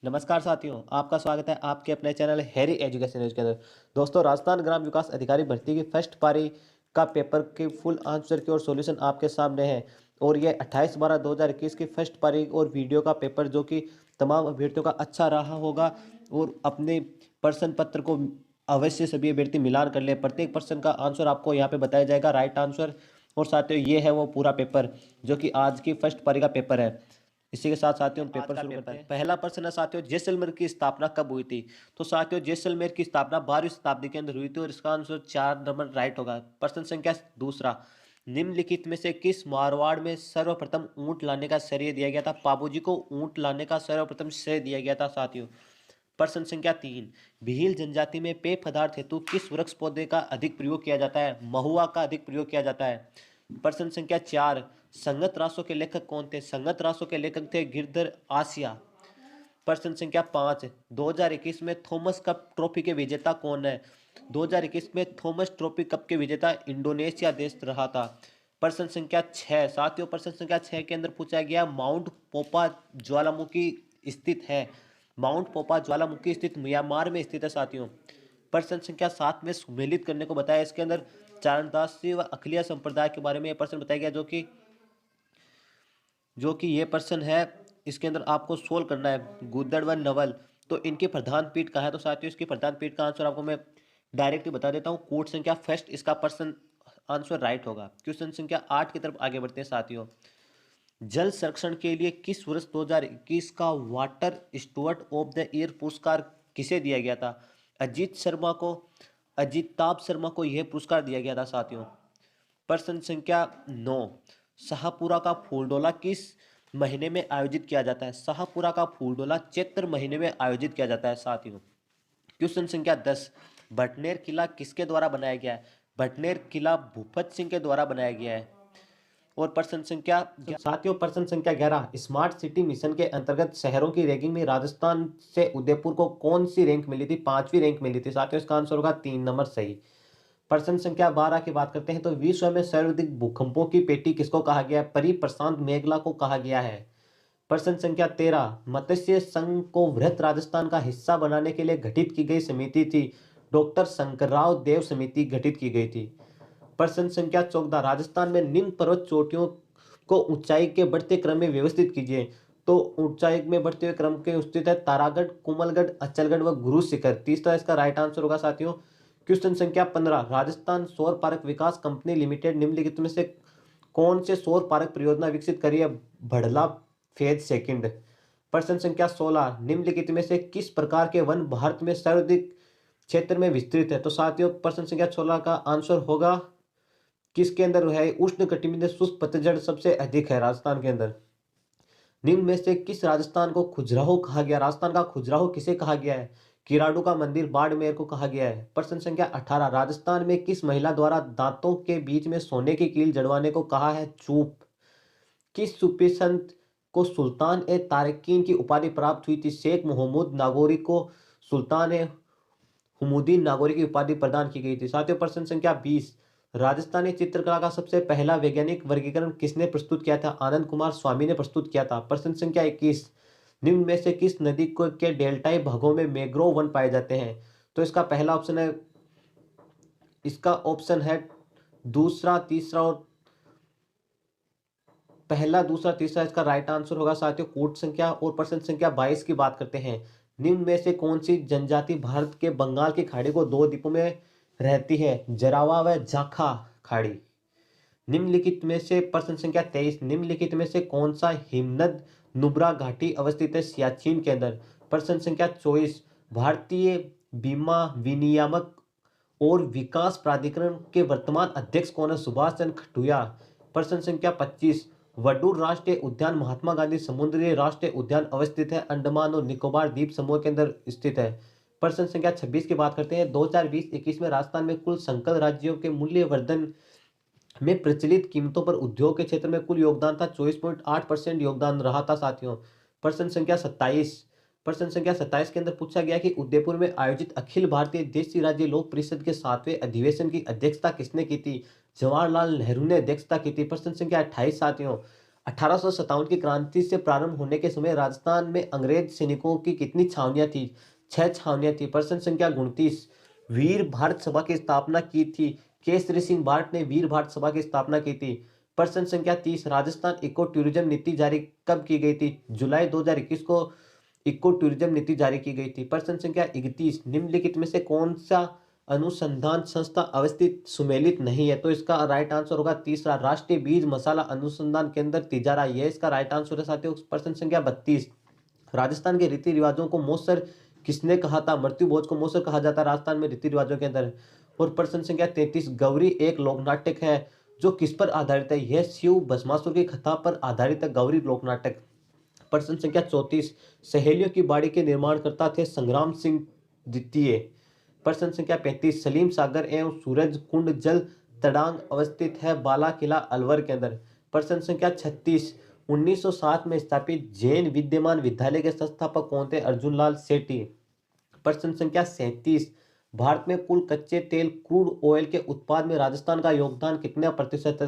नमस्कार साथियों, आपका स्वागत है आपके अपने चैनल हैरी एजुकेशन न्यूज के अंदर। दोस्तों, राजस्थान ग्राम विकास अधिकारी भर्ती की फर्स्ट पारी का पेपर के फुल आंसर की और सॉल्यूशन आपके सामने है। और ये 28/12/2021 की फर्स्ट पारी और वीडियो का पेपर जो कि तमाम अभ्यर्थियों का अच्छा रहा होगा। और अपने प्रश्न पत्र को अवश्य सभी अभ्यर्थी मिलान कर ले। प्रत्येक प्रश्न का आंसर आपको यहाँ पे बताया जाएगा, राइट आंसर। और साथियों, ये है वो पूरा पेपर जो कि आज की फर्स्ट पारी का पेपर है। इसी के साथ साथियों, हम पेपर शुरू करते हैं। पहला प्रश्न है साथियों, जैसलमेर की स्थापना कब हुई थी? तो साथियों, जैसलमेर की स्थापना 12वीं शताब्दी के अंदर हुई थी और इसका आंसर 4 नंबर राइट होगा। प्रश्न संख्या दूसरा, निम्नलिखित में से किस मारवाड़ में सर्वप्रथम ऊंट लाने का श्रेय दिया गया था? पाबूजी को ऊंट लाने का सर्वप्रथम श्रेय दिया गया था साथियों। प्रश्न संख्या तीन, भील जनजाति में पेय पदार्थ हेतु किस वृक्ष पौधे का अधिक प्रयोग किया जाता है? महुआ का अधिक प्रयोग किया जाता है। प्रश्न संख्या चार, संगत रासों के लेखक कौन थे? संगत रासों के लेखक थे गिरधर आसिया। प्रश्न संख्या पाँच, 2021 में थॉमस कप ट्रॉफी के विजेता कौन है? 2021 में थॉमस ट्रॉफी कप के विजेता इंडोनेशिया देश रहा था। प्रश्न संख्या छः साथियों, प्रश्न संख्या छः के अंदर पूछा गया, माउंट पोपा ज्वालामुखी स्थित है। माउंट पोपा ज्वालामुखी स्थित म्यांमार में स्थित है साथियों। प्रश्न संख्या सात में सुमेलित करने को बताया। इसके अंदर चारणदासी व अखिलिया संप्रदाय के बारे में यह प्रश्न बताया गया, जो कि ये प्रश्न है। इसके अंदर आपको सोल्व करना है गुदड़ व नवल। तो इनकी प्रधान पीठ कहाँ है? तो साथियों, इसकी प्रधान पीठ का आंसर आपको मैं डायरेक्ट बता देता हूँ, कोट संख्या फर्स्ट इसका प्रश्न आंसर राइट होगा। क्वेश्चन संख्या 8 की तरफ आगे बढ़ते हैं साथियों। जल संरक्षण के लिए किस वर्ष 2021 का water steward of the year पुरस्कार किसे दिया गया था? अजिताभ शर्मा को यह पुरस्कार दिया गया था साथियों। प्रश्न संख्या 9, शाहपुरा का फूलडोला किस महीने में आयोजित किया जाता है? शाहपुरा का फूलडोला चैत्र महीने में आयोजित किया जाता है साथियों। क्वेश्चन संख्या 10, भटनेर किला किसके द्वारा बनाया गया है? भटनेर किला भूपत सिंह के द्वारा बनाया गया है। और प्रश्न संख्या साथियों, प्रश्न संख्या 11, स्मार्ट सिटी मिशन के अंतर्गत शहरों की रैंकिंग में राजस्थान से उदयपुर को कौन सी रैंक मिली थी? 5वीं रैंक मिली थी साथियों। इसका आंसर होगा 3 नंबर सही। प्रश्न संख्या 12 की बात करते हैं तो विश्व में सर्वाधिक भूकंपों की पेटी किसको कहा गया है? परिप्रशांत मेघला को कहा गया है। प्रश्न संख्या 13, मत्स्य संघ को वृहत राजस्थान का हिस्सा बनाने के लिए गठित की गई समिति थी? डॉक्टर शंकरराव देव समिति गठित की गई थी। प्रश्न संख्या 14, राजस्थान में निम्न पर्वत चोटियों को ऊंचाई के बढ़ते क्रम में व्यवस्थित कीजिए। तो ऊंचाई में बढ़ते हुए क्रम के स्थित है तारागढ़, कुमलगढ़, अचलगढ़ व गुरु शिखर। तीसरा इसका राइट आंसर होगा साथियों। क्वेश्चन संख्या 15, राजस्थान सौर पार्क विकास कंपनी लिमिटेड निम्नलिखित में से कौन से सौर पार्क परियोजना विकसित करी है? Bhadla phase second. प्रश्न संख्या 16, निम्नलिखित में से किस प्रकार के वन भारत में सर्वाधिक क्षेत्र में विस्तृत है? तो साथियों, प्रश्न संख्या 16 का आंसर होगा किसके अंदर है? उष्ण कटिबंधीय शुष्क पतझड़ सबसे अधिक है राजस्थान के अंदर। निम्न में से किस राजस्थान को खजुराहो कहा गया? राजस्थान का खजुराहो किसे कहा गया है? किराडू का मंदिर बाड़मेर को कहा गया है। प्रश्न संख्या 18, राजस्थान में किस महिला द्वारा दांतों के बीच में सोने की कील जड़वाने को कहा है चूप? किस सूफी संत को सुल्तान ए तारिकीन की उपाधि प्राप्त हुई थी? शेख मोहम्मद नागौरी को सुल्तान ए हुमुदीन नागौरी की उपाधि प्रदान की गई थी। साथियों, प्रश्न संख्या 20, राजस्थानी चित्रकला का सबसे पहला वैज्ञानिक वर्गीकरण किसने प्रस्तुत किया था? आनंद कुमार स्वामी ने प्रस्तुत किया था। प्रश्न संख्या 21, निम्न में से किस नदी को के डेल्टाई भागों में मैंग्रोव वन पाए जाते हैं? तो इसका पहला ऑप्शन है, इसका ऑप्शन है दूसरा, तीसरा और पहला, दूसरा, तीसरा इसका राइट आंसर होगा साथियों कोट संख्या। और प्रश्न संख्या 22 की बात करते हैं, निम्न में से कौन सी जनजाति भारत के बंगाल की खाड़ी को दो द्वीपों में रहती है? जरावा व जाखा खाड़ी। निम्नलिखित में से प्रश्न संख्या 23, निम्नलिखित में से कौन सा हिमनद नुब्रा घाटी अवस्थित है सियाचिन के अंदर? प्रश्न संख्या 24, भारतीय बीमा विनियामक और विकास प्राधिकरण के वर्तमान अध्यक्ष कौन है? सुभाष चंद्र खटुया। प्रश्न संख्या 25, वडूर राष्ट्रीय उद्यान महात्मा गांधी समुद्री राष्ट्रीय उद्यान अवस्थित है अंडमान और निकोबार द्वीप समूह के अंदर स्थित है। प्रश्न संख्या 26 की बात करते हैं, 2020-21 में राजस्थान में कुल संकल्प राज्यों के मूल्य वर्धन में प्रचलित कीमतों पर उद्योग के क्षेत्र में कुल योगदान था 24.8% योगदान रहा था साथियों। प्रश्न संख्या 27, प्रश्न संख्या 27 के अंदर पूछा गया कि उदयपुर में आयोजित अखिल भारतीय देशी राज्य लोक परिषद के 7वें अधिवेशन की अध्यक्षता किसने की थी? जवाहरलाल नेहरू ने अध्यक्षता की थी। प्रश्न संख्या 28 साथियों, 1857 की क्रांति से प्रारंभ होने के समय राजस्थान में अंग्रेज सैनिकों की कितनी छावनियां थी? 6 छावनियां थी। प्रश्न संख्या 29। वीर भारत सभा की स्थापना की थी? केसरी सिंह भाट ने वीर भारत सभा की स्थापना की थी। प्रश्न संख्या 30। राजस्थान इको टूरिज्म नीति जारी कब की गई थी? जुलाई 2021 को इको टूरिज्म नीति जारी की गई थी। प्रश्न संख्या 31। निम्नलिखित में से कौन सा अनुसंधान संस्था अवस्थित सुमेलित नहीं है? तो इसका राइट आंसर होगा तीसरा, राष्ट्रीय बीज मसाला अनुसंधान केंद्र तिजारा, यह इसका राइट आंसर है साथियों। प्रश्न संख्या 32। राजस्थान के रीति रिवाजों को मोसर किसने कहा था? मृत्यु भोज को मोसर कहा जाता है राजस्थान में रीति रिवाजों के अंदर। और प्रश्न संख्या 33। गौरी एक लोकनाटक है जो किस पर आधारित है? यह शिव भस्मासुर की कथा पर आधारित है गौरी लोकनाटक। प्रश्न संख्या 34। सहेलियों की बाड़ी के निर्माणकर्ता थे संग्राम सिंह द्वितीय। प्रश्न संख्या 35। सलीम सागर एवं सूरज कुंड जल तड़ांग अवस्थित है बाला किला अलवर के अंदर। प्रश्न संख्या 36। 1907 में स्थापित जैन विद्यमान विद्यालय के संस्थापक कौन थे? अर्जुन लाल सेठी। प्रश्न संख्या 37। भारत में कुल कच्चे तेल क्रूड ऑयल के उत्पाद में राजस्थान का योगदान कितना प्रतिशत है?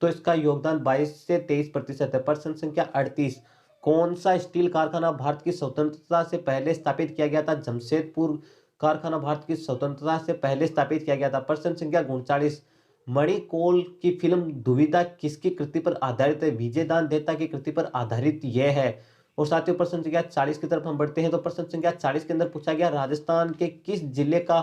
तो इसका योगदान 22 से 23% है। प्रश्न संख्या 38। कौन सा स्टील कारखाना भारत की स्वतंत्रता से पहले स्थापित किया गया था? जमशेदपुर कारखाना भारत की स्वतंत्रता से पहले स्थापित किया गया था। प्रश्न संख्या 39। मणिकोल की फिल्म दुविधा किसकी कृति पर आधारित है? विजय दान देता की कृति पर आधारित यह है। और साथियों प्रश्न संख्या 40 की तरफ हम बढ़ते हैं। तो प्रश्न संख्या 40 के अंदर पूछा गया राजस्थान के किस जिले का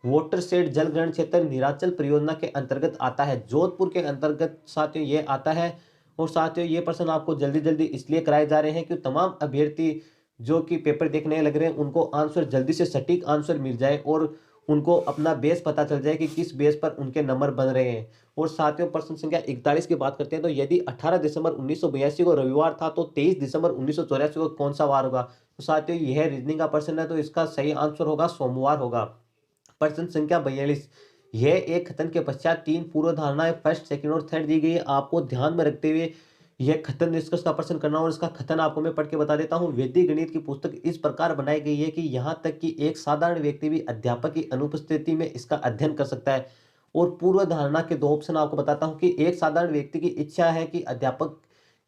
वाटरशेड जल ग्रहण क्षेत्र नीलाचल परियोजना के अंतर्गत आता है? जोधपुर के अंतर्गत साथियों ये आता है। और साथियों ये प्रश्न आपको जल्दी जल्दी इसलिए कराए जा रहे हैं कि तमाम अभ्यर्थी जो कि पेपर देखने लग रहे हैं उनको आंसर जल्दी से सटीक आंसर मिल जाए और उनको अपना बेस पता चल जाए कि किस बेस पर उनके नंबर बन रहे हैं। और साथियों प्रश्न संख्या 41 की बात करते हैं। तो यदि 18 दिसंबर 1982 को रविवार था तो 23 दिसंबर 1984 को कौन सा वार होगा? तो साथियों यह रीजनिंग का प्रश्न है तो इसका सही आंसर होगा सोमवार होगा। प्रश्न संख्या 42। यह एक कथन के पश्चात 3 पूर्व धारणाएं फर्स्ट, सेकंड और थर्ड दी गई है। आपको ध्यान में रखते हुए यह कथन निष्कर्ष का प्रश्न करना और इसका कथन आपको मैं पढ़ के बता देता हूं। वैदिक गणित की पुस्तक इस प्रकार बनाई गई है कि यहां तक कि एक साधारण व्यक्ति भी अध्यापक की अनुपस्थिति में इसका अध्ययन कर सकता है। और पूर्व धारणा के 2 ऑप्शन आपको बताता हूं कि एक साधारण व्यक्ति की इच्छा है कि अध्यापक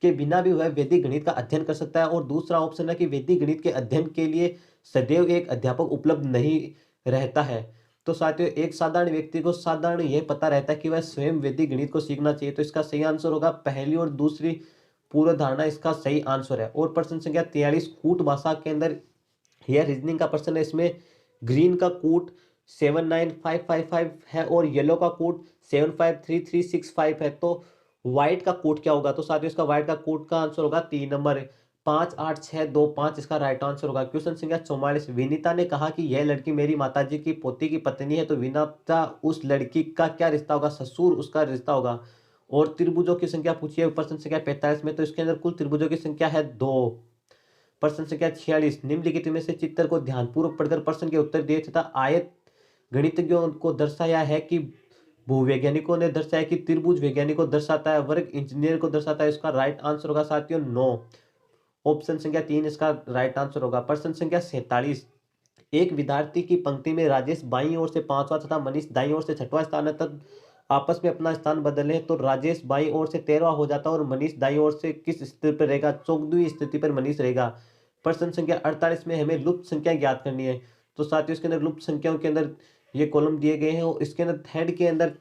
के बिना भी वह वैदिक गणित का अध्ययन कर सकता है। और दूसरा ऑप्शन है कि वैदिक गणित के अध्ययन के लिए सदैव एक अध्यापक उपलब्ध नहीं रहता है। तो साथियों एक साधारण व्यक्ति को साधारण यह पता रहता है कि वह स्वयं वैदिक गणित को सीखना चाहिए। तो इसका सही आंसर होगा पहली और दूसरी पूर्व धारणा इसका सही आंसर है। और प्रश्न संख्या 43। कूट भाषा के अंदर यह रीजनिंग का प्रश्न है। इसमें ग्रीन का कूट 79555 है और येलो का कूट 753365 है। तो व्हाइट का कूट क्या होगा? तो साथियों इसका व्हाइट का कूट का आंसर होगा 3 नंबर 58625 इसका राइट आंसर होगा। क्वेश्चन संख्या 44। विनीता ने कहा कि यह लड़की मेरी माताजी की पोती की पत्नी है। तो विनीता उस लड़की का क्या रिश्ता होगा? ससुर उसका रिश्ता होगा। और त्रिभुजों की संख्या पूछी है प्रश्न संख्या 45 में। तो इसके अंदर कुल त्रिभुजों की संख्या है 2। प्रश्न संख्या 46। निम्नलिखित में से चित्र को ध्यानपूर्वक पढ़कर प्रश्न के उत्तर दिए तथा आयत गणितज्ञों को दर्शाया है कि भूवैज्ञानिकों ने दर्शाया कि त्रिभुज वैज्ञानिकों को दर्शाता है, वर्ग इंजीनियर को दर्शाता है। इसका राइट आंसर होगा साथियों 9। ऑप्शन संख्या 3 इसका राइट आंसर होगा। प्रश्न संख्या 47। एक विद्यार्थी की पंक्ति में राजेश बाईं ओर से 5वां तथा मनीष दाईं ओर से 6वां स्थान है तब आपस में अपना स्थान बदले तो राजेश बाईं ओर से 13वां हो जाता है और मनीष दाईं ओर से किस स्थिति पर रहेगा? 14वीं स्थिति पर मनीष रहेगा। प्रश्न संख्या 48 में हमें लुप्त संख्या ज्ञात करनी है। तो साथियों इसके अंदर लुप्त संख्याओं के अंदर ये कॉलम दिए गए हैं और इसके अंदर थर्ड के अंदर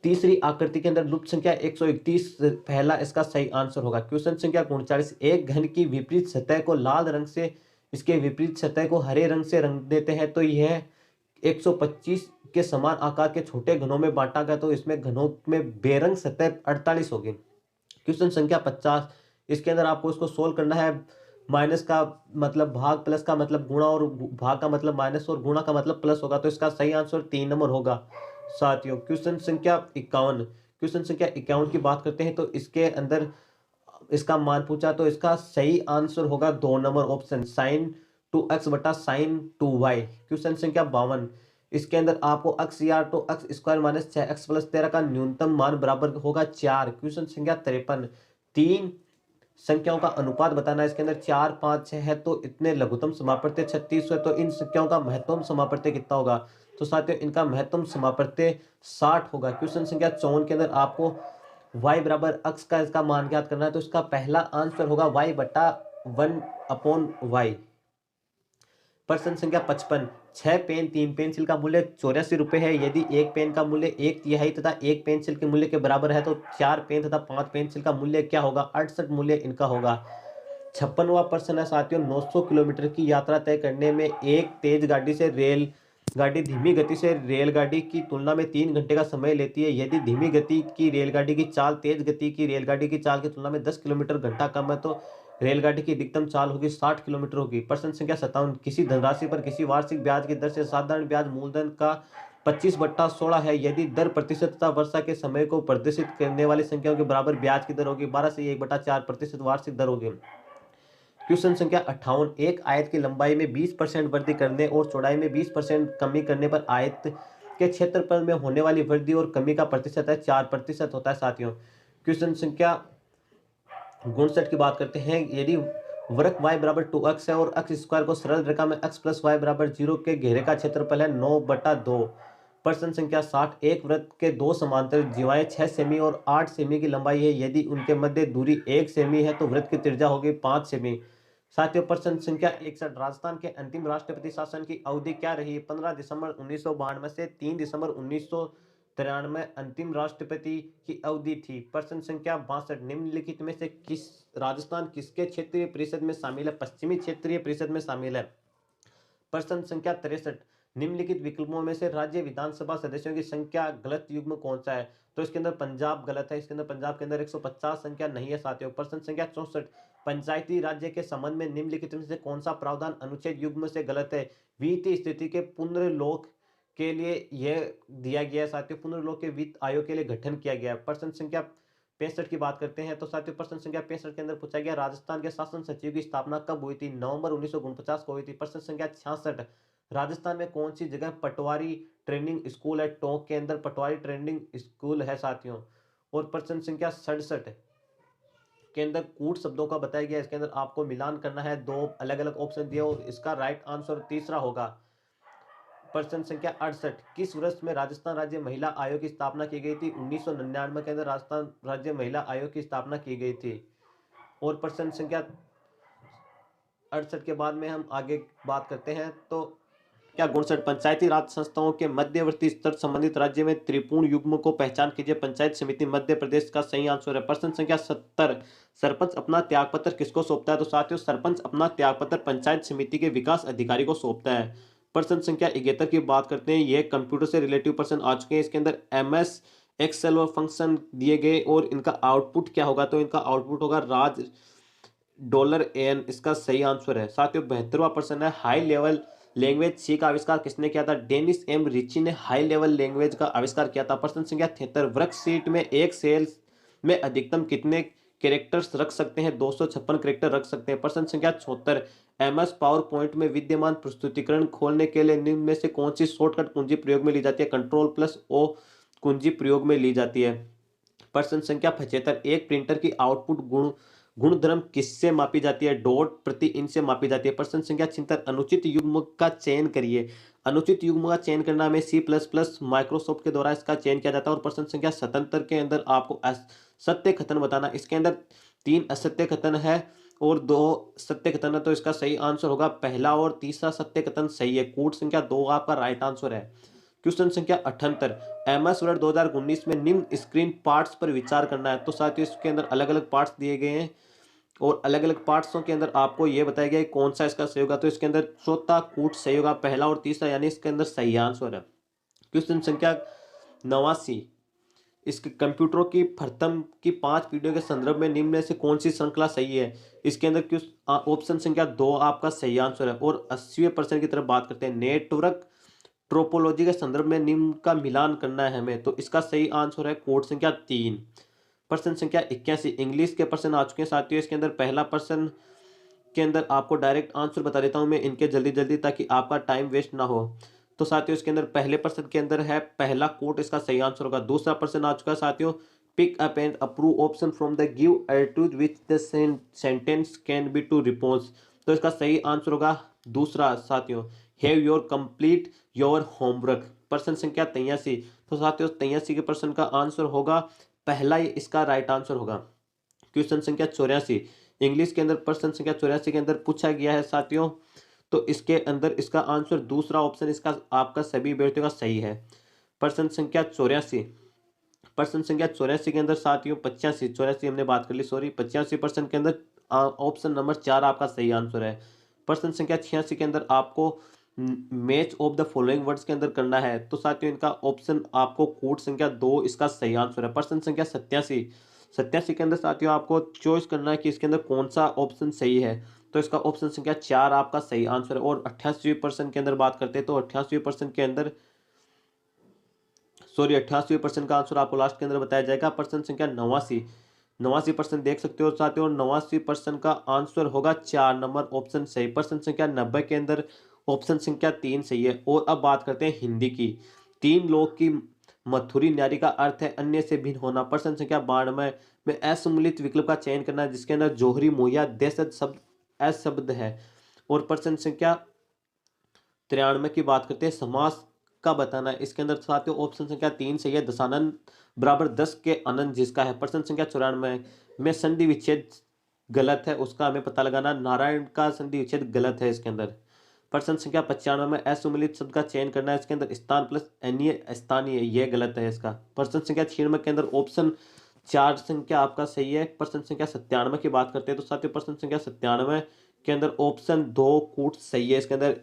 तीसरी आकृति के अंदर लुप्त संख्या 131 पहला इसका सही आंसर होगा। क्वेश्चन संख्या 39। एक घन की विपरीत सतह को लाल रंग से इसके विपरीत सतह को हरे रंग से रंग देते हैं तो यह 125 के समान आकार के छोटे घनों में बांटा गया। तो इसमें घनों में बेरंग सतह 48 होगी। क्वेश्चन संख्या 50। इसके अंदर आपको इसको सोल्व करना है। माइनस का मतलब भाग, प्लस का मतलब गुणा और भाग का मतलब माइनस और गुणा का मतलब प्लस होगा। तो इसका सही आंसर 3 नंबर होगा साथियों। क्वेश्चन संख्या 51। क्वेश्चन संख्या 51 की बात करते हैं तो इसके अंदर इसका मान पूछा तो इसका सही आंसर होगा 2 नंबर ऑप्शन sin2x बटा sin2y। क्वेश्चन संख्या 52। इसके अंदर आपको अक्स या तो अक्स स्क्वायर माइनस 6x प्लस 13 का न्यूनतम मान बराबर होगा 4। क्वेश्चन संख्या 53। 3 संख्याओं का अनुपात बताना है। इसके अंदर 4 5 6 है तो इतने लघुत्तम समापत्ति 36 है तो इन संख्याओं का महत्तम समापत्ति कितना होगा? तो साथियों इनका महत्तम समापत्ति 60 होगा। क्वेश्चन संख्या 54 के अंदर आपको y बराबर अक्स का इसका मान ज्ञात करना है, तो इसका पहला आंसर होगा y बटा 1/y। प्रश्न संख्या 55, 6 पेन 3 पेंसिल का मूल्य 84 रुपये है। यदि एक पेन का मूल्य 1/3 तथा एक पेंसिल के मूल्य के बराबर है तो 4 पेन तथा 5 पेंसिल का मूल्य क्या होगा? 68 मूल्य इनका होगा। 56वां प्रश्न है साथियों, 900 किलोमीटर की यात्रा तय करने में एक तेज गाड़ी से रेलगाड़ी धीमी गति से रेलगाड़ी की तुलना में 3 घंटे का समय लेती है। यदि धीमी गति की रेलगाड़ी की चाल तेज गति की रेलगाड़ी की चाल की तुलना में 10 किलोमीटर घंटा कम है तो रेलगाड़ी की अधिकतम चाल होगी 60 किलोमीटर होगी। प्रश्न संख्या 57, किसी धनराशि पर किसी वार्षिक ब्याज की दर से साधारण ब्याज मूलधन का 25/16 है। यदि दर प्रतिशत तथा वर्षा के समय को प्रदर्शित करने वाली संख्याओं के बराबर ब्याज की दर होगी 12 से 1/4% वार्षिक दर होगी। क्वेश्चन संख्या 58, एक आयत की लंबाई में 20% वृद्धि करने और चौड़ाई में 20% कमी करने पर आयत के क्षेत्रफल में होने वाली वृद्धि और कमी का प्रतिशत है 4% होता है साथियों। क्वेश्चन संख्या 59 की बात करते हैं, यदि वृत्त y बराबर 2x है और x स्क्वायर को सरल रेखा में x प्लस y बराबर 0 के घेरे का क्षेत्रफल है 9/2। प्रश्न संख्या 60, एक वृत्त के दो समांतर जीवाएं 6 सेमी और 8 सेमी की लंबाई है। यदि उनके मध्य दूरी 1 सेमी है तो वृत्त की त्रिज्या होगी 5 सेमी। साथियों प्रश्न संख्या 61, राजस्थान के अंतिम राष्ट्रपति शासन की अवधि क्या रही? 15 दिसंबर 1992 से 3 दिसंबर 1993 अंतिम राष्ट्रपति की अवधि थी। प्रश्न संख्या 62, निम्नलिखित में से किस राजस्थान किसके क्षेत्रीय परिषद में शामिल है? पश्चिमी क्षेत्रीय परिषद में शामिल है। प्रश्न संख्या 63, निम्नलिखित विकल्पों में से राज्य विधानसभा सदस्यों की संख्या गलत युग्म कौन सा है? तो इसके अंदर पंजाब गलत है, इसके अंदर पंजाब के अंदर 150 संख्या नहीं है साथियों। प्रश्न संख्या 64, पंचायती राज्य के संबंध में निम्नलिखित में से कौन सा प्रावधान अनुच्छेद युग्म से गलत है? वित्तीय स्थिति के पुनर्लोक के लिए यह दिया गया है साथियों, पुनर्लोक के वित्त आयोग के लिए गठन किया गया है। प्रश्न संख्या 65 की बात करते हैं तो साथियों प्रश्न संख्या 65 के अंदर पूछा गया, राजस्थान के शासन सचिव की स्थापना कब हुई थी? नवंबर 1949 को हुई थी। प्रश्न संख्या 66, राजस्थान में कौन सी जगह पटवारी ट्रेनिंग स्कूल है? टोंक के अंदर पटवारी ट्रेनिंग स्कूल है साथियों। और प्रश्न संख्या 67 के अंदर कूट शब्दों का बताया गया, इसके अंदर आपको मिलान करना है, दो अलग अलग ऑप्शन दिए और इसका राइट आंसर तीसरा होगा। प्रश्न संख्या 68, किस वर्ष में राजस्थान राज्य महिला आयोग की स्थापना की गई थी? 1999 के अंदर राजस्थान राज्य महिला आयोग की स्थापना की गई थी। और प्रश्न संख्या 68 के बाद में हम आगे बात करते हैं तो क्या 59, पंचायती राज संस्थाओं के मध्यवर्ती स्तर संबंधित राज्य में त्रिपूर्ण युग्म को पहचान कीजिए। पंचायत समिति मध्य प्रदेश का सही आंसर है। प्रश्न संख्या 70, सरपंच अपना त्यागपत्र किसको सौंपता है? तो साथियों सरपंच अपना त्यागपत्र पंचायत समिति के विकास अधिकारी को सौंपता है। प्रश्न संख्या 71 की बात करते हैं, यह कंप्यूटर से रिलेटिव प्रश्न आ चुके हैं। इसके अंदर MS एक्सेल और फंक्शन दिए गए और इनका आउटपुट क्या होगा? तो इनका आउटपुट होगा राज $n, इसका सही आंसर है। साथियों 72वां प्रश्न है, हाई लेवल लैंग्वेज सी का आविष्कार किसने किया था? डेनिस एम रिची ने हाई लेवल लैंग्वेज का आविष्कार किया था। प्रश्न संख्या 73, वर्कशीट में एक सेल में अधिकतम कितने कैरेक्टर्स रख सकते हैं? 256 कैरेक्टर रख सकते हैं। प्रश्न संख्या 74, MS पावर पॉइंट में विद्यमान प्रस्तुतिकरण खोलने के लिए निम्न में से कौन सी शॉर्टकट कुंजी प्रयोग में ली जाती है? Ctrl+O कुंजी प्रयोग में ली जाती है। प्रश्न संख्या 75, एक प्रिंटर की आउटपुट गुणधर्म किससे मापी जाती है? डॉट प्रति इंच से मापी जाती है। प्रश्न संख्या 76, अनुचित युग्म का चयन करिए। अनुचित युग्म का चयन करना में C++ माइक्रोसॉफ्ट के द्वारा इसका चयन किया जाता है। और प्रश्न संख्या 77 के अंदर आपको सत्य कथन बताना, इसके अंदर 3 असत्य कथन है और 2 सत्य कथन है, तो इसका सही आंसर होगा पहला और तीसरा सत्य कथन सही है। कूट संख्या 2 आपका राइट आंसर है। क्वेश्चन संख्या 78, MS वर्ड 2019 में निम्न स्क्रीन पार्ट्स पर विचार करना है। तो साथियों इसके अंदर अलग अलग पार्ट्स दिए गए हैं और अलग अलग पार्ट्सों के अंदर आपको यह बताया गया है कौन सा इसका सही होगा। तो इसके अंदर चौथा कूट सही होगा, पहला और तीसरा, यानी इसके अंदर सही आंसर है। क्वेश्चन संख्या 89, इसके कंप्यूटरों की प्रथम की 5 पीढ़ियों के संदर्भ में निम्न में से कौन सी श्रृंखला सही है? इसके अंदर ऑप्शन संख्या 2 आपका सही आंसर है। और 80वें प्रश्न की तरफ बात करते हैं, नेटवर्क ट्रोपोलॉजी के संदर्भ में निम्न का मिलान करना है हमें, तो इसका सही आंसर है कोड संख्या 3। प्रश्न संख्या 81, इंग्लिश के प्रश्न आ चुके हैं साथियों। इसके अंदर पहला प्रश्न के अंदर आपको डायरेक्ट आंसर बता देता हूं मैं इनके जल्दी जल्दी, ताकि आपका टाइम वेस्ट ना हो। तो साथियों इसके अंदर पहले प्रश्न के अंदर है पहला कोट, इसका सही आंसर होगा। दूसरा प्रश्न आ चुका है साथियों, pick up and approve option from the give altitude which the sentence can be to response, तो इसका सही आंसर होगा दूसरा साथियों, have your complete your homework. प्रश्न संख्या 83, तो साथियों 83 के प्रश्न का आंसर होगा पहला ये इसका राइट आंसर होगा। क्वेश्चन संख्या 84 इंग्लिश के अंदर प्रश्न संख्या 84 के अंदर पूछा गया है साथियों, तो इसके अंदर इसका आंसर दूसरा ऑप्शन इसका आपका सभी अभ्यर्थियों का सही है। प्रश्न संख्या 84 के अंदर साथियों 85 हमने बात कर ली, सॉरी 85% के अंदर ऑप्शन नंबर 4 आपका सही आंसर है। प्रश्न संख्या 86 के अंदर आपको match of the following words के अंदर करना है, तो साथियों इनका ऑप्शन आपको कोड संख्या 2 इसका सही आंसर है। प्रश्न संख्या 87 के अंदर साथियों आपको चॉइस करना है कि इसके अंदर कौन सा ऑप्शन सही है, तो इसका ऑप्शन संख्या 4 आपका सही आंसर है। और 88% के अंदर बात करते हैं तो 88% के अंदर, सॉरी 88% का आंसर आपको लास्ट के अंदर बताया जाएगा। प्रश्न संख्या 89% देख सकते हो साथियों, 89% का आंसर होगा 4 नंबर ऑप्शन सही। प्रश्न संख्या 90 के अंदर ऑप्शन संख्या 3 सही है। और अब बात करते हैं हिंदी की। 3 लोग की मथुरी न्यारी का अर्थ है अन्य से भिन्न होना। प्रश्न संख्या 92 में असम्मिलित विकल्प का चयन करना है, जिसके अंदर जोहरी मुहैया देशज शब्द एस शब्द है। और प्रश्न संख्या 93 की बात करते हैं समास का बताना है, इसके अंदर साथियों ऑप्शन संख्या 3 सही है, दशानंद बराबर 10 के अनंत जिसका है। प्रश्न संख्या 94 में संधि विच्छेद गलत है, उसका हमें पता लगाना। नारायण का संधि विच्छेद गलत है इसके अंदर। प्रश्न संख्या 95 में असुमिलित शब्द का चयन करना है, इसके अंदर स्थान प्लस अन्य स्थानीय ये गलत है इसका। प्रश्न संख्या 96 के अंदर ऑप्शन 4 संख्या आपका सही है। प्रश्न संख्या 97 की बात करते हैं तो साथियों प्रश्न संख्या 97 के अंदर ऑप्शन 2 कूट सही है, इसके अंदर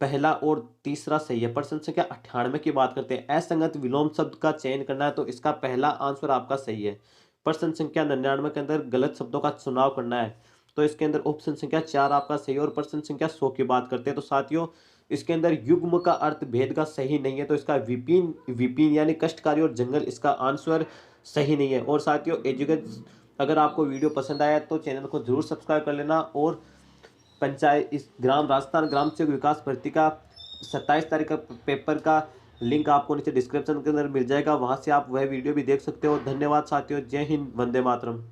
पहला और तीसरा सही है। प्रश्न संख्या 98 की बात करते हैं असंगत विलोम शब्द का चयन करना है, तो इसका पहला आंसर आपका सही है। प्रश्न संख्या 99 के अंदर गलत शब्दों का चुनाव करना है, तो इसके अंदर ऑप्शन संख्या 4 आपका सही है। और प्रश्न संख्या 100 की बात करते हैं तो साथियों इसके अंदर युग्म का अर्थ भेद का सही नहीं है, तो इसका विपिन यानी कष्टकारी और जंगल इसका आंसर सही नहीं है। और साथियों एजुकेट अगर आपको वीडियो पसंद आया तो चैनल को जरूर सब्सक्राइब कर लेना। और पंचायत इस ग्राम राजस्थान ग्राम सेवक विकास भर्ती का 27 तारीख का पेपर का लिंक आपको नीचे डिस्क्रिप्शन के अंदर मिल जाएगा, वहां से आप वह वीडियो भी देख सकते हो। धन्यवाद साथियों, जय हिंद, वंदे मातरम।